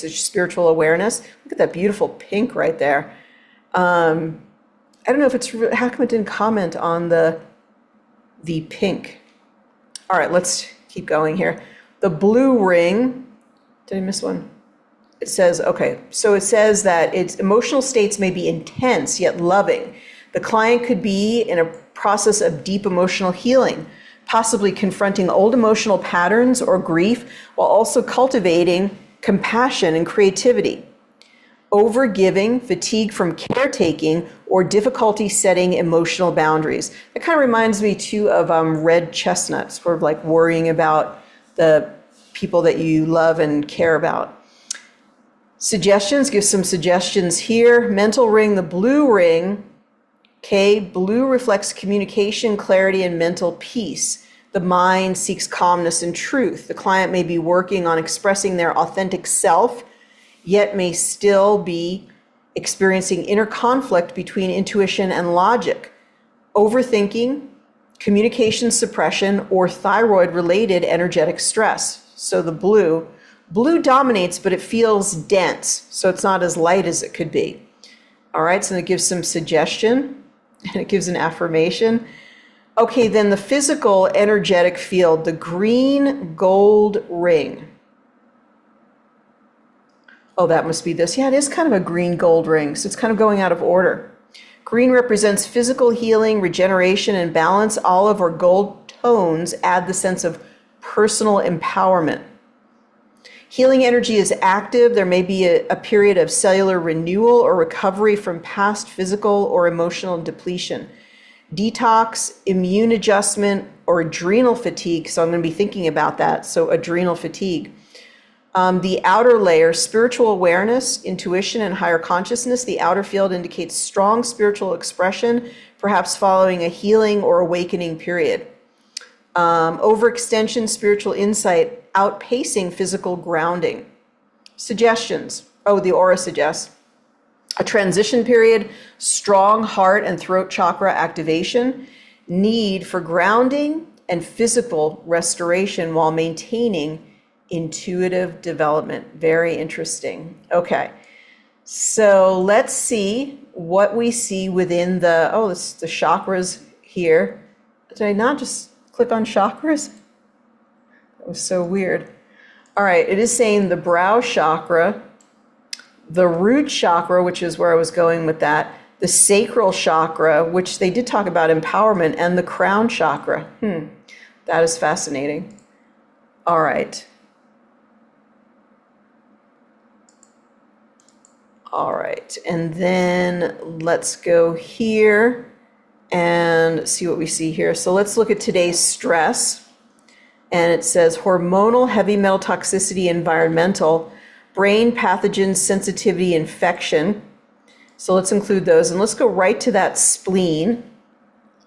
spiritual awareness. Look at that beautiful pink right there. I don't know if it's how come it didn't comment on the pink. All right, let's keep going here. The blue ring. Did I miss one? It says, okay, so it says that its emotional states may be intense yet loving. The client could be in a process of deep emotional healing, possibly confronting old emotional patterns or grief, while also cultivating compassion and creativity. Overgiving, fatigue from caretaking, or difficulty setting emotional boundaries. That kind of reminds me too of red chestnut, sort of like worrying about the people that you love and care about. Suggestions, give some suggestions here. Mental ring, the blue ring. Okay, blue reflects communication, clarity, and mental peace. The mind seeks calmness and truth. The client may be working on expressing their authentic self, yet may still be experiencing inner conflict between intuition and logic. Overthinking, communication suppression, or thyroid-related energetic stress. So the blue dominates, but it feels dense, so it's not as light as it could be. All right, so it gives some suggestion, and it gives an affirmation. Okay, then the physical energetic field, the green gold ring. Oh, that must be this. Yeah, it is kind of a green gold ring, so it's kind of going out of order. Green represents physical healing, regeneration, and balance. Olive or gold tones add the sense of personal empowerment. Healing energy is active. There may be a period of cellular renewal or recovery from past physical or emotional depletion. Detox, immune adjustment, or adrenal fatigue. So I'm going to be thinking about that. So adrenal fatigue. The outer layer, spiritual awareness, intuition, and higher consciousness. The outer field indicates strong spiritual expression, perhaps following a healing or awakening period. Overextension, spiritual insight, outpacing physical grounding. Suggestions. Oh, the aura suggests a transition period, strong heart and throat chakra activation, need for grounding and physical restoration while maintaining intuitive development. Very interesting. Okay, so let's see what we see within the, oh, this the chakras here. Did I not just click on chakras? That was so weird. All right, it is saying the brow chakra, the root chakra, which is where I was going with that, the sacral chakra, which they did talk about empowerment, and the crown chakra. That is fascinating. All right. All right, and then let's go here and see what we see here. So let's look at today's stress. And it says hormonal, heavy metal toxicity, environmental, brain pathogens, sensitivity, infection. So let's include those. And let's go right to that spleen.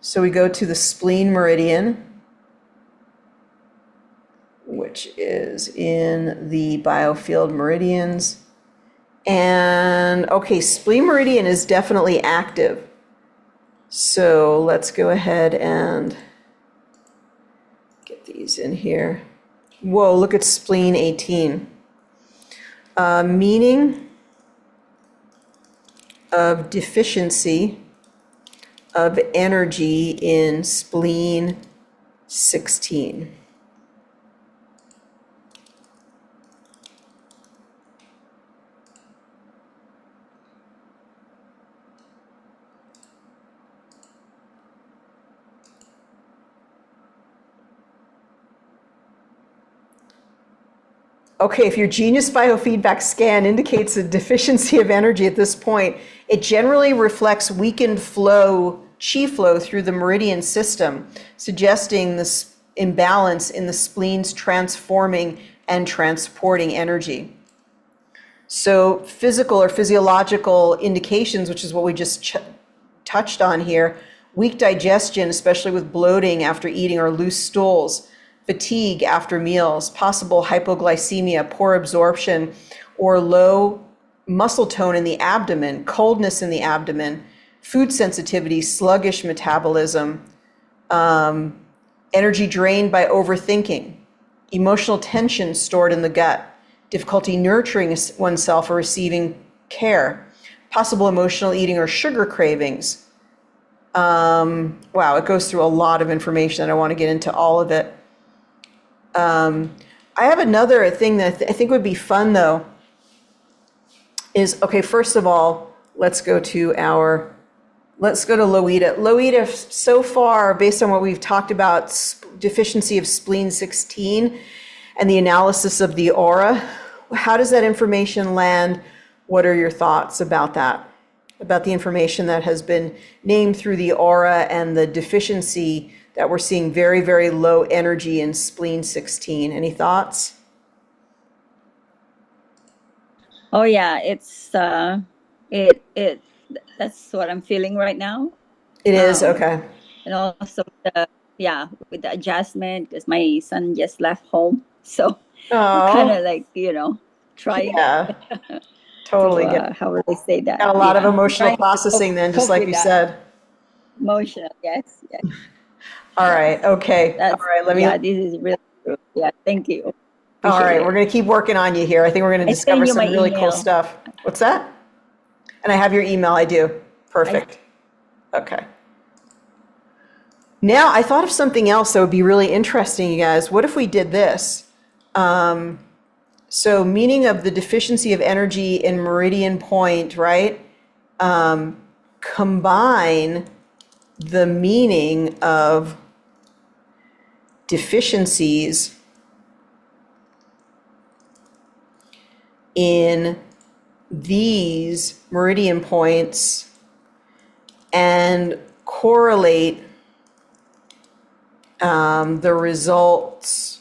So we go to the spleen meridian, which is in the biofield meridians. And okay, spleen meridian is definitely active. So let's go ahead and get these in here. Whoa, look at spleen 18. Meaning of deficiency of energy in spleen 16. Okay, if your Genius Biofeedback scan indicates a deficiency of energy at this point, it generally reflects weakened flow, chi flow through the meridian system, suggesting this imbalance in the spleen's transforming and transporting energy. So physical or physiological indications, which is what we just touched on here, weak digestion, especially with bloating after eating or loose stools, fatigue after meals, possible hypoglycemia, poor absorption, or low muscle tone in the abdomen, coldness in the abdomen, food sensitivity, sluggish metabolism, energy drained by overthinking, emotional tension stored in the gut, difficulty nurturing oneself or receiving care, possible emotional eating or sugar cravings. Wow, it goes through a lot of information. I don't want to get into all of it. I have another thing that I think would be fun, though, is, okay, first of all, let's go to Loida. Loida, so far, based on what we've talked about, deficiency of spleen 16 and the analysis of the aura, how does that information land? What are your thoughts about that? About the information that has been named through the aura and the deficiency that we're seeing very, very low energy in spleen 16. Any thoughts? Oh yeah, it's that's what I'm feeling right now. It is, okay. And also with the adjustment, because my son just left home, so I'm kind of like, trying. Yeah, totally. How would I say that? Got a lot of emotional processing then, just like you said. Emotional, yes. All right. Okay. All That's, right. yeah, this is really true. Yeah, thank you. All Appreciate right. it. We're going to keep working on you here. I think we're going to I discover send you some my really cool email. stuff. What's that? And I have your email. I do. Perfect. Okay. Now, I thought of something else that would be really interesting, you guys. What if we did this? So, meaning of the deficiency of energy in meridian point, right? Combine the meaning of deficiencies in these meridian points and correlate the results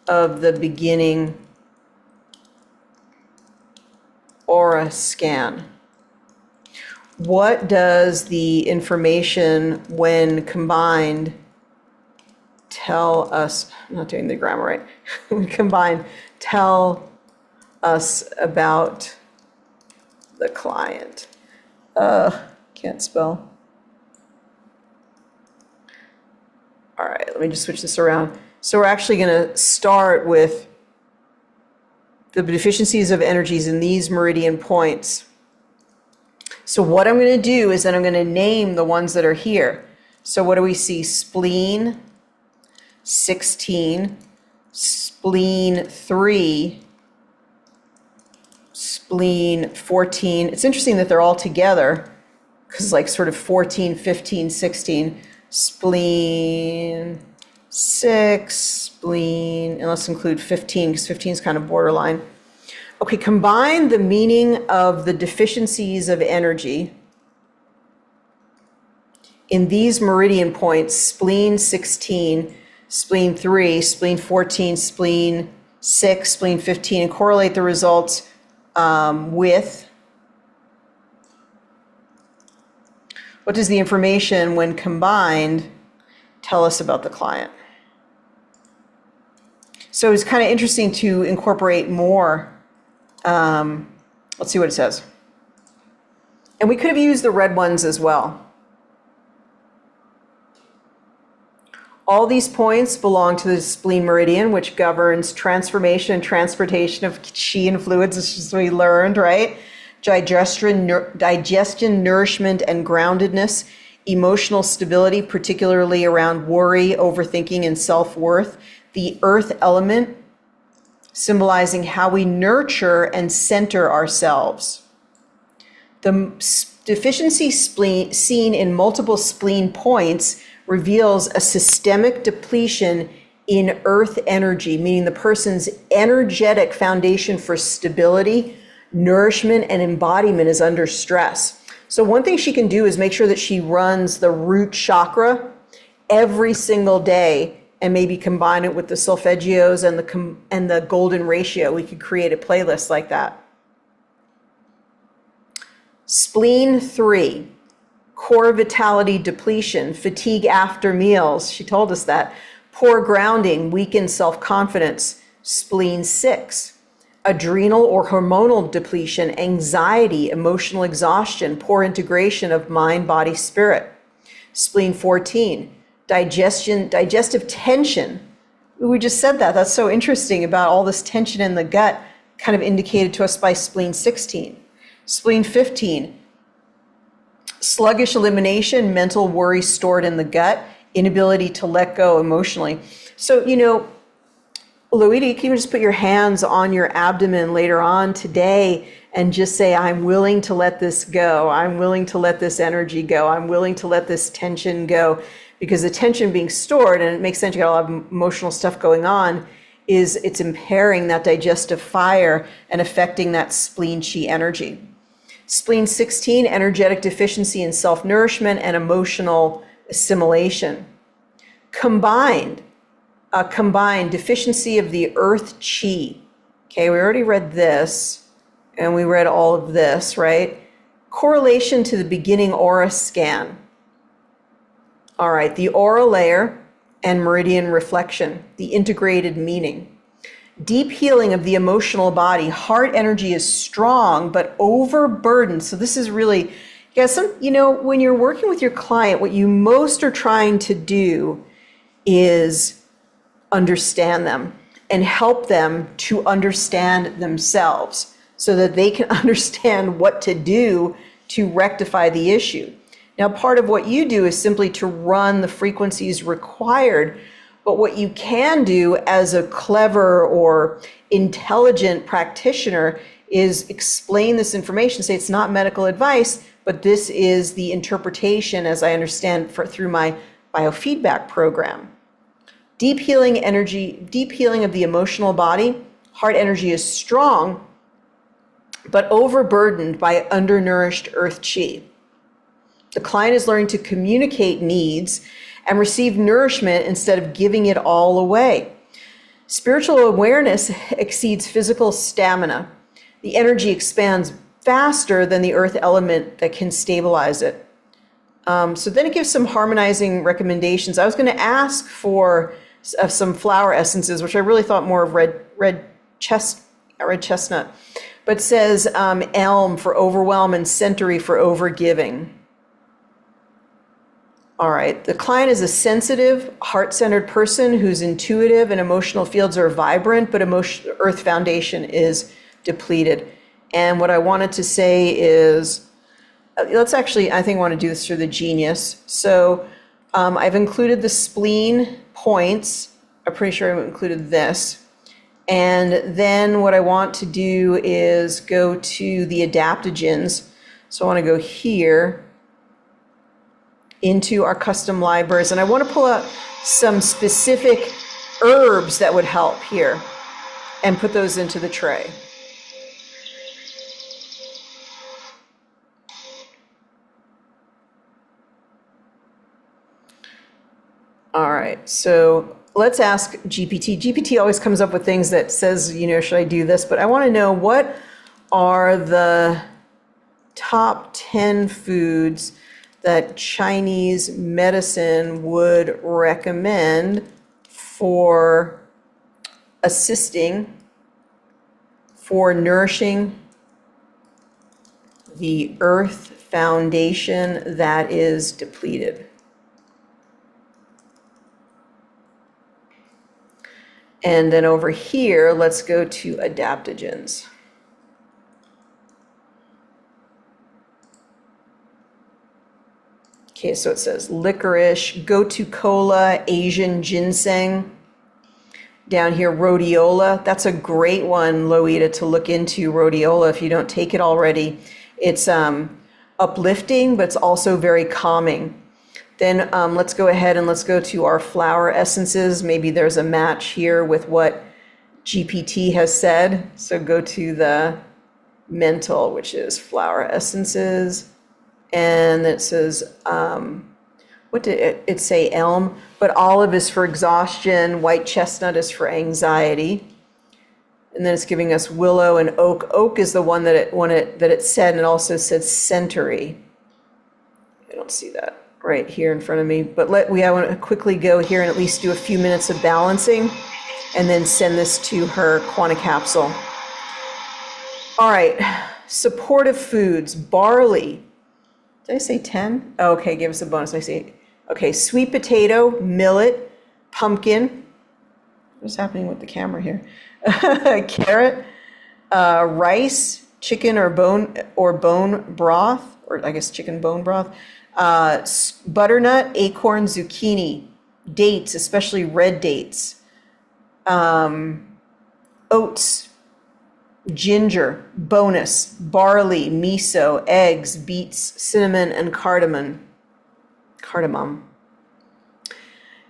of the beginning aura scan. What does the information when combined tell us? I'm not doing the grammar right. When combined, tell us about the client. Can't spell. All right, let me just switch this around. So we're actually going to start with the deficiencies of energies in these meridian points. So what I'm going to do is then I'm going to name the ones that are here. So what do we see? Spleen 16, spleen 3, spleen 14. It's interesting that they're all together because like sort of 14, 15, 16. Spleen 6, spleen, and let's include 15 because 15 is kind of borderline. Okay, combine the meaning of the deficiencies of energy in these meridian points, spleen 16, spleen 3, spleen 14, spleen 6, spleen 15, and correlate the results with what does the information when combined tell us about the client? So it's kind of interesting to incorporate more. Let's see what it says. And we could have used the red ones as well. All these points belong to the spleen meridian, which governs transformation and transportation of qi and fluids, as we learned, right? Digestion, nourishment, and groundedness, emotional stability, particularly around worry, overthinking, and self-worth. The earth element, symbolizing how we nurture and center ourselves. The deficiency spleen seen in multiple spleen points reveals a systemic depletion in earth energy, meaning the person's energetic foundation for stability, nourishment, and embodiment is under stress. So one thing she can do is make sure that she runs the root chakra every single day and maybe combine it with the solfeggios and the golden ratio. We could create a playlist like that. Spleen 3, core vitality depletion, fatigue after meals. She told us that. Poor grounding, weakened self-confidence. Spleen 6, adrenal or hormonal depletion, anxiety, emotional exhaustion, poor integration of mind, body, spirit. Spleen 14, digestive tension. We just said that. That's so interesting about all this tension in the gut, kind of indicated to us by spleen 16. Spleen 15, sluggish elimination, mental worry stored in the gut, inability to let go emotionally. So, Louita, you can just put your hands on your abdomen later on today and just say, I'm willing to let this go. I'm willing to let this energy go. I'm willing to let this tension go. Because the tension being stored, and it makes sense, you got a lot of emotional stuff going on, it's impairing that digestive fire and affecting that spleen chi energy. Spleen 16, energetic deficiency in self-nourishment and emotional assimilation. Combined deficiency of the earth chi. Okay, we already read this, and we read all of this, right? Correlation to the beginning aura scan. All right, the aura layer and meridian reflection, the integrated meaning. Deep healing of the emotional body. Heart energy is strong, but overburdened. So this is really Yeah, when you're working with your client, what you most are trying to do is understand them and help them to understand themselves so that they can understand what to do to rectify the issue. Now, part of what you do is simply to run the frequencies required, but what you can do as a clever or intelligent practitioner is explain this information, say it's not medical advice, but this is the interpretation as I understand through my biofeedback program. Deep healing energy, deep healing of the emotional body, heart energy is strong, but overburdened by undernourished earth chi. The client is learning to communicate needs and receive nourishment instead of giving it all away. Spiritual awareness exceeds physical stamina. The energy expands faster than the earth element that can stabilize it. So then it gives some harmonizing recommendations. I was going to ask for some flower essences, which I really thought more of red chestnut, but says elm for overwhelm and century for overgiving. All right, the client is a sensitive, heart-centered person whose intuitive and emotional fields are vibrant, but earth foundation is depleted. And what I wanted to say is, I want to do this through the genius. So I've included the spleen points. I'm pretty sure I've included this. And then what I want to do is go to the adaptogens. So I want to go here into our custom libraries. And I want to pull out some specific herbs that would help here and put those into the tray. All right, so let's ask GPT. GPT always comes up with things that says, should I do this? But I want to know, what are the top 10 foods that Chinese medicine would recommend for assisting, for nourishing the earth foundation that is depleted? And then over here, let's go to adaptogens. Okay, so it says licorice, gotu kola, Asian ginseng. Down here, rhodiola. That's a great one, Loida, to look into, rhodiola, if you don't take it already. It's uplifting, but it's also very calming. Then let's go ahead and let's go to our flower essences. Maybe there's a match here with what GPT has said. So go to the mental, which is flower essences. And it says, what did it say? Elm, but olive is for exhaustion. White chestnut is for anxiety. And then it's giving us willow and oak. Oak is the one that it said, and it also said century. I don't see that right here in front of me, but I want to quickly go here and at least do a few minutes of balancing and then send this to her quanta capsule. All right, supportive foods, barley. Did I say 10? Oh, okay, give us a bonus. I see. Okay, sweet potato, millet, pumpkin. What's happening with the camera here? Carrot, rice, chicken or bone broth, or I guess chicken bone broth. Butternut, acorn, zucchini, dates, especially red dates, oats, ginger, bonus, barley, miso, eggs, beets, cinnamon, and cardamom.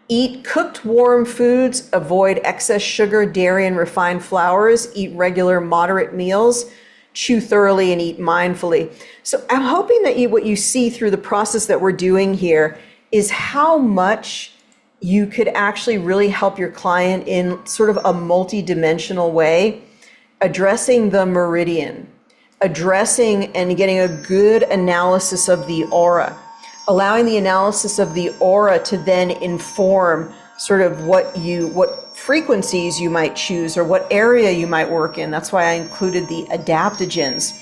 Eat cooked warm foods, avoid excess sugar, dairy, and refined flours, eat regular moderate meals, chew thoroughly, and eat mindfully. So I'm hoping that what you see through the process that we're doing here is how much you could actually really help your client in sort of a multi-dimensional way, addressing the meridian, addressing and getting a good analysis of the aura, allowing the analysis of the aura to then inform sort of what frequencies you might choose or what area you might work in. That's why I included the adaptogens.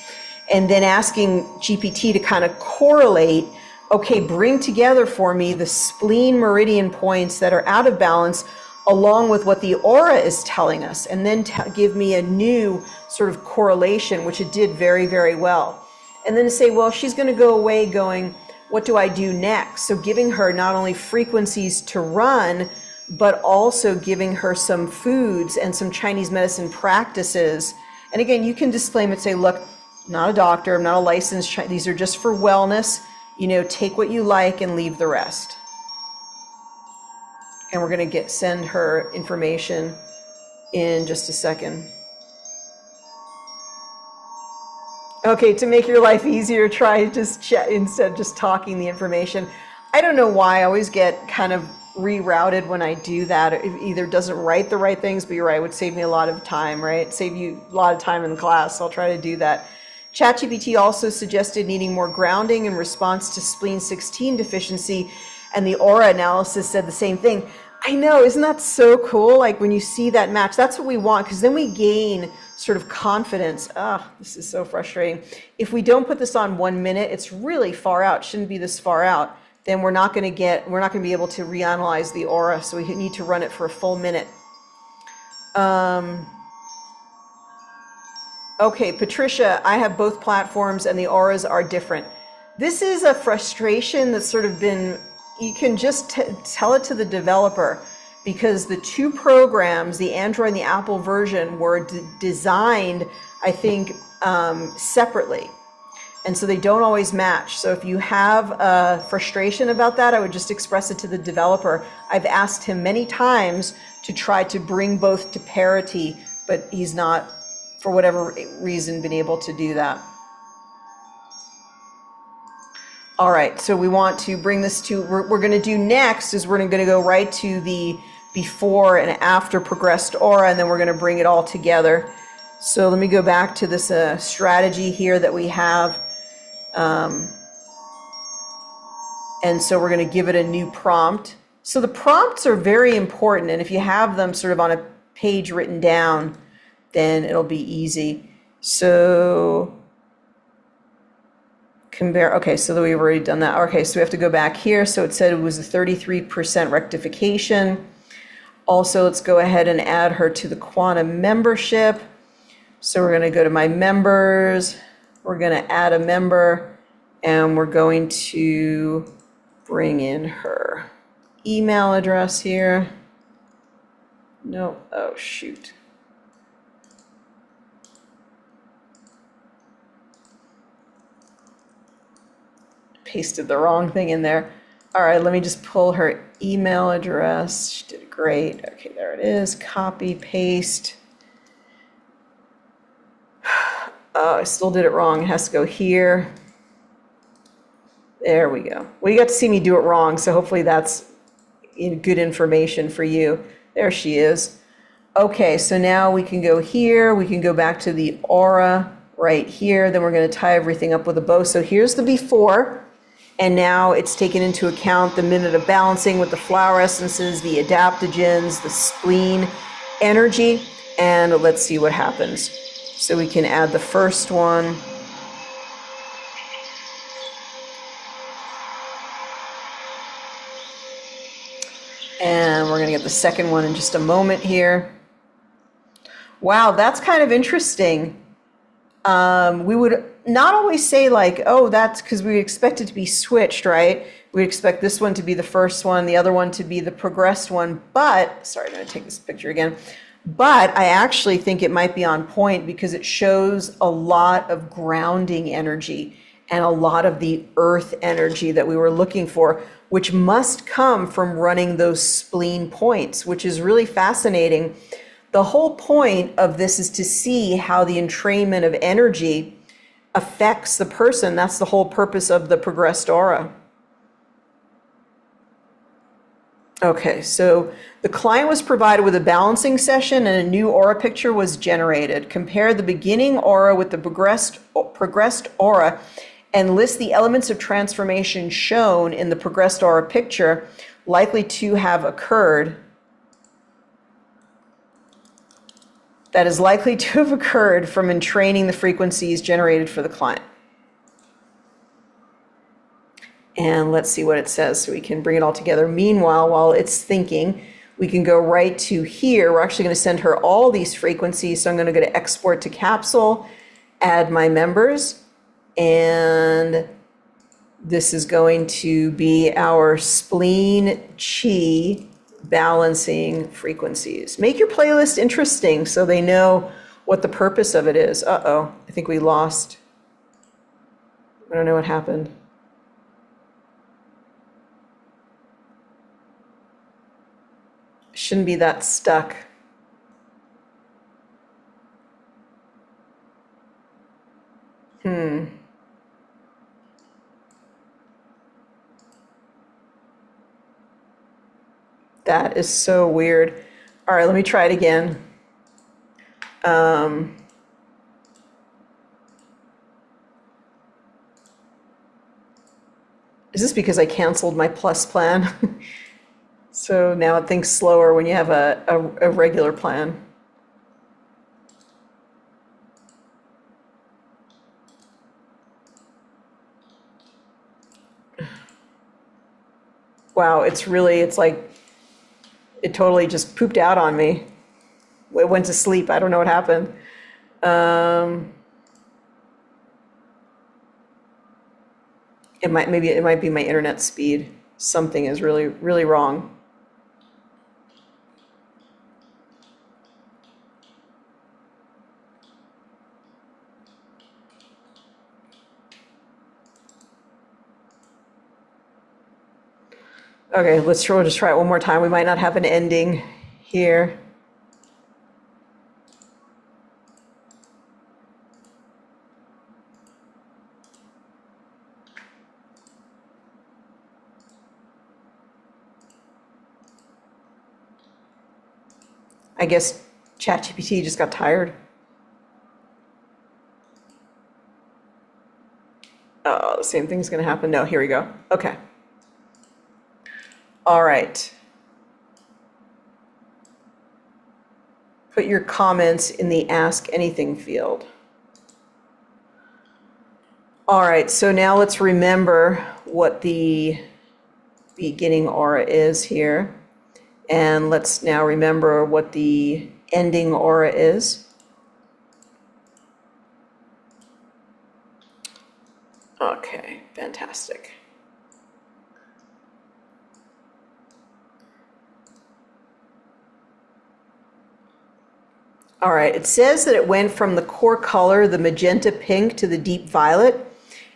and then asking GPT to kind of correlate, okay, bring together for me the spleen meridian points that are out of balance along with what the aura is telling us, and then give me a new sort of correlation, which it did very, very well. And then to say, well, she's going to go away going, what do I do next? So giving her not only frequencies to run, but also giving her some foods and some Chinese medicine practices. And again, you can disclaim it, say, look, I'm not a doctor, I'm not a licensed, these are just for wellness, you know, take what you like and leave the rest. And we're going to send her information in just a second. Okay, to make your life easier, try just chat instead of just talking the information. I don't know why I always get kind of rerouted when I do that. It either doesn't write the right things, but you're right, it would save me a lot of time, right? Save you a lot of time in the class. I'll try to do that. ChatGPT also suggested needing more grounding in response to spleen 16 deficiency, and the aura analysis said the same thing. I know, isn't that so cool? Like when you see that match, that's what we want, because then we gain sort of confidence. This is so frustrating. If we don't put this on 1 minute, it's really far out, shouldn't be this far out, then we're not going to be able to reanalyze the aura, so we need to run it for a full minute. Okay, Patricia, I have both platforms and the auras are different. This is a frustration that's sort of been, you can just tell it to the developer, because the two programs, the Android and the Apple version, were designed, I think, separately. And so they don't always match. So if you have a frustration about that, I would just express it to the developer. I've asked him many times to try to bring both to parity, but he's not, for whatever reason, been able to do that. All right, so we want to bring this to, we're going to do next is we're going to go right to the before and after progressed aura, and then we're going to bring it all together. So let me go back to this strategy here that we have. And so we're going to give it a new prompt. So the prompts are very important, and if you have them sort of on a page written down, then it'll be easy. So compare, okay, so we've already done that. Okay, so we have to go back here. So it said it was a 33% rectification. Also, let's go ahead and add her to the Quantum membership. So we're going to go to my members. We're going to add a member, and we're going to bring in her email address here. No, oh shoot. Pasted the wrong thing in there. All right, let me just pull her email address. She did great. Okay, there it is. Copy, paste. Oh, I still did it wrong. It has to go here. There we go. Well, you got to see me do it wrong, so hopefully that's good information for you. There she is. Okay, so now we can go here. We can go back to the aura right here. Then we're going to tie everything up with a bow. So here's the before. And now it's taken into account the minute of balancing with the flower essences, the adaptogens, the spleen energy, and let's see what happens. So we can add the first one. And we're going to get the second one in just a moment here. Wow, that's kind of interesting. We would not always say like, oh, that's because we expect it to be switched, right? We expect this one to be the first one, the other one to be the progressed one. But, sorry, I'm going to take this picture again. But I actually think it might be on point because it shows a lot of grounding energy and a lot of the earth energy that we were looking for, which must come from running those spleen points, which is really fascinating. The whole point of this is to see how the entrainment of energy affects the person. That's the whole purpose of the progressed aura. Okay, so the client was provided with a balancing session and a new aura picture was generated. Compare the beginning aura with the progressed aura and list the elements of transformation shown in the progressed aura picture likely to have occurred. that is likely to have occurred from entraining the frequencies generated for the client. And let's see what it says so we can bring it all together. Meanwhile, while it's thinking, we can go right to here. We're actually going to send her all these frequencies. So I'm going to go to export to capsule, add my members, and this is going to be our spleen chi balancing frequencies. Make your playlist interesting so they know what the purpose of it is. Uh-oh, I think we lost. I don't know what happened. Shouldn't be that stuck. That is so weird. All right, let me try it again. Is this because I canceled my Plus plan? So now it thinks slower when you have a regular plan. Wow, it's like, it totally just pooped out on me. It went to sleep. I don't know what happened. It might be my internet speed. Something is really, really wrong. Okay, we'll just try it one more time. We might not have an ending here. I guess ChatGPT just got tired. Oh, the same thing's going to happen. No, here we go. Okay. All right. Put your comments in the Ask Anything field. All right, so now let's remember what the beginning aura is here. And let's now remember what the ending aura is. Okay, fantastic. All right, it says that it went from the core color, the magenta pink, to the deep violet,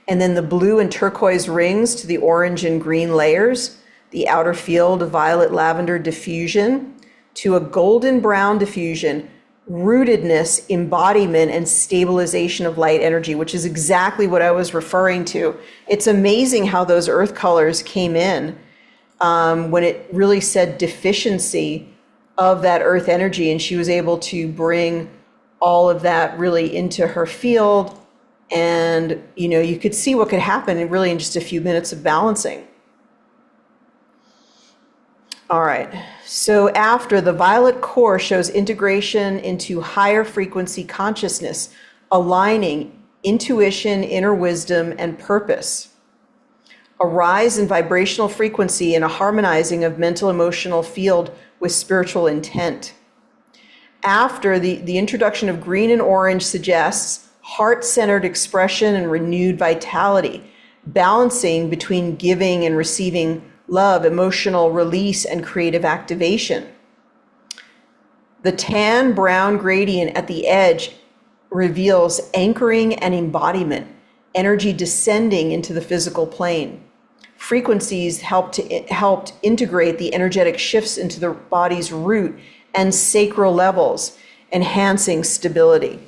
and then the blue and turquoise rings to the orange and green layers, the outer field of violet lavender diffusion, to a golden brown diffusion, rootedness, embodiment, and stabilization of light energy, which is exactly what I was referring to. It's amazing how those earth colors came in when it really said deficiency of that earth energy, and she was able to bring all of that really into her field. And, you know, you could see what could happen in just a few minutes of balancing. All right, so after, the violet core shows integration into higher frequency consciousness, aligning intuition, inner wisdom, and purpose. A rise in vibrational frequency and a harmonizing of mental emotional field with spiritual intent. After, the introduction of green and orange suggests heart-centered expression and renewed vitality, balancing between giving and receiving love, emotional release, and creative activation. The tan brown gradient at the edge reveals anchoring and embodiment, energy descending into the physical plane. Frequencies helped integrate the energetic shifts into the body's root and sacral levels, enhancing stability.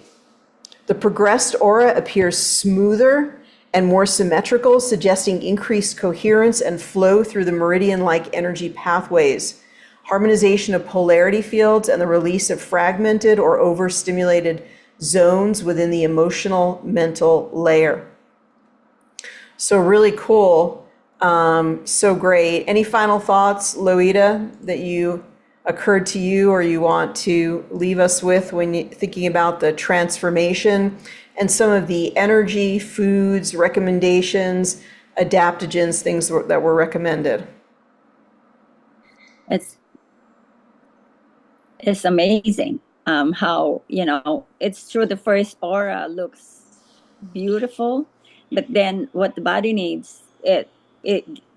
The progressed aura appears smoother and more symmetrical, suggesting increased coherence and flow through the meridian-like energy pathways, harmonization of polarity fields, and the release of fragmented or overstimulated zones within the emotional mental layer. So really cool. So great. Any final thoughts, Loida, that you occurred to you or you want to leave us with when you're thinking about the transformation and some of the energy, foods, recommendations, adaptogens, things that were recommended? It's it's amazing how, it's true, the first aura looks beautiful, but then what the body needs, it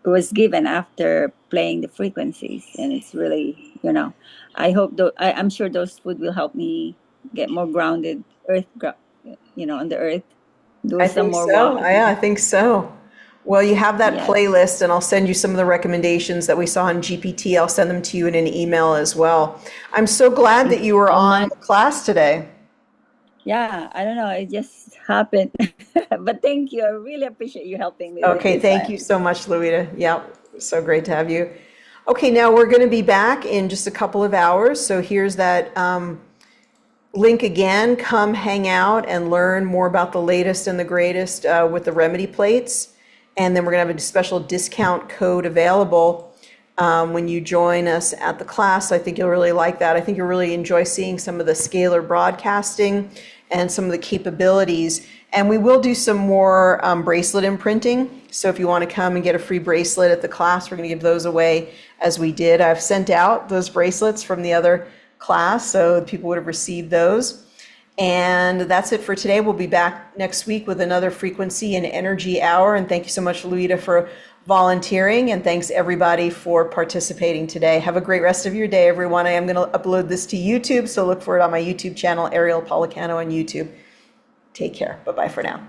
was given after playing the frequencies, and it's really, I'm sure those food will help me get more grounded, on the earth, do I some think more so. walking. Yeah, I think so. Well, you have that Yes. playlist, and I'll send you some of the recommendations that we saw in GPT. I'll send them to you in an email as well. I'm so glad Thank that you you were so on much. the class today. Yeah, I don't know, it just happened. But thank you. I really appreciate you helping me with Okay, this. thank you so much, Louita. Yep, so great to have you. Okay, now we're going to be back in just a couple of hours. So here's that link again. Come hang out and learn more about the latest and the greatest with the remedy plates. And then we're going to have a special discount code available when you join us at the class. I think you'll really like that. I think you'll really enjoy seeing some of the scalar broadcasting and some of the capabilities. And we will do some more bracelet imprinting. So if you want to come and get a free bracelet at the class, we're going to give those away as we did. I've sent out those bracelets from the other class, so people would have received those. And that's it for today. We'll be back next week with another frequency and energy hour. And thank you so much, Louita, for volunteering. And thanks everybody for participating today. Have a great rest of your day, everyone. I am going to upload this to YouTube, so look for it on my YouTube channel, Ariel Policano on YouTube. Take care. Bye-bye for now.